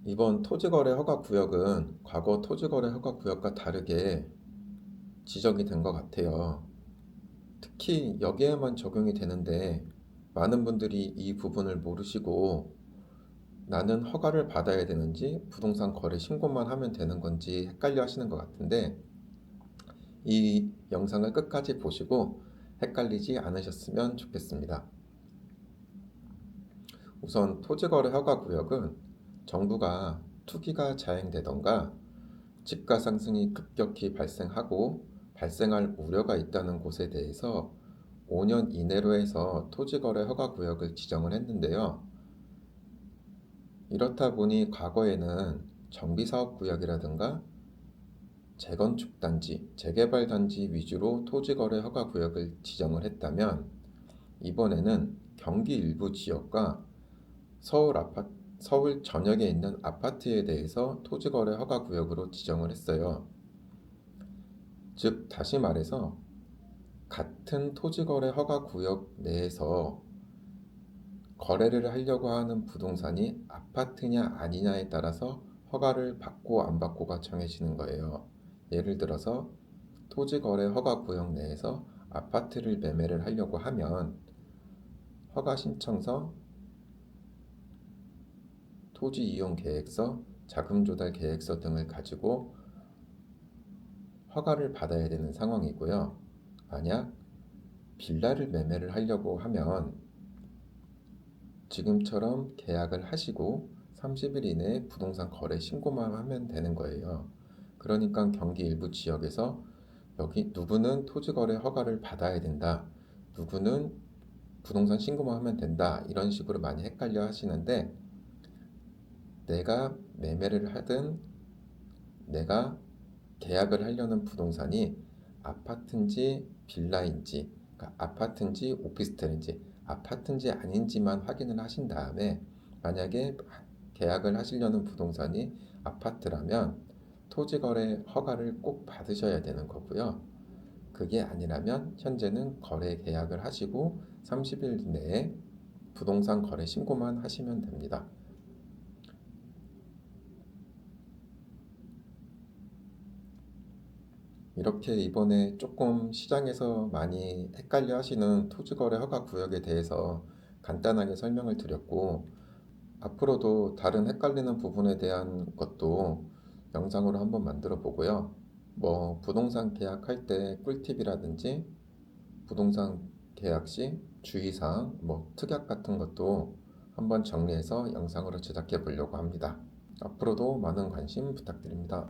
이번 토지거래 허가구역은 과거 토지거래 허가구역과 다르게 지정이 된 것 같아요. 특히 여기에만 적용이 되는데 많은 분들이 이 부분을 모르시고 나는 허가를 받아야 되는지 부동산 거래 신고만 하면 되는 건지 헷갈려 하시는 것 같은데 이 영상을 끝까지 보시고 헷갈리지 않으셨으면 좋겠습니다. 우선 토지거래 허가구역은 정부가 투기가 자행되던가 집가 상승이 급격히 발생하고 발생할 우려가 있다는 곳에 대해서 5년 이내로 해서 토지거래 허가구역을 지정을 했는데요. 이렇다 보니 과거에는 정비사업구역이라든가 재건축단지, 재개발단지 위주로 토지거래 허가구역을 지정을 했다면 이번에는 경기 일부 지역과 서울 전역에 있는 아파트에 대해서 토지거래 허가구역으로 지정을 했어요. 즉, 다시 말해서 같은 토지거래 허가구역 내에서 거래를 하려고 하는 부동산이 아파트냐 아니냐에 따라서 허가를 받고 안 받고가 정해지는 거예요. 예를 들어서 토지거래 허가구역 내에서 아파트를 매매를 하려고 하면 허가 신청서, 토지 이용 계획서, 자금 조달 계획서 등을 가지고 허가를 받아야 되는 상황이고요. 만약 빌라를 매매를 하려고 하면 지금처럼 계약을 하시고 30일 이내에 부동산 거래 신고만 하면 되는 거예요. 그러니까 경기 일부 지역에서 여기 누구는 토지거래 허가를 받아야 된다, 누구는 부동산 신고만 하면 된다, 이런 식으로 많이 헷갈려 하시는데 내가 매매를 하든 내가 계약을 하려는 부동산이 아파트인지 빌라인지, 그러니까 아파트인지 오피스텔인지, 아파트인지 아닌지만 확인을 하신 다음에 만약에 계약을 하시려는 부동산이 아파트라면 토지거래 허가를 꼭 받으셔야 되는 거고요. 그게 아니라면 현재는 거래 계약을 하시고 30일 내에 부동산 거래 신고만 하시면 됩니다. 이렇게 이번에 조금 시장에서 많이 헷갈려 하시는 토지거래 허가 구역에 대해서 간단하게 설명을 드렸고, 앞으로도 다른 헷갈리는 부분에 대한 것도 영상으로 한번 만들어 보고요. 부동산 계약할 때 꿀팁이라든지 부동산 계약 시 주의사항, 특약 같은 것도 한번 정리해서 영상으로 제작해 보려고 합니다. 앞으로도 많은 관심 부탁드립니다.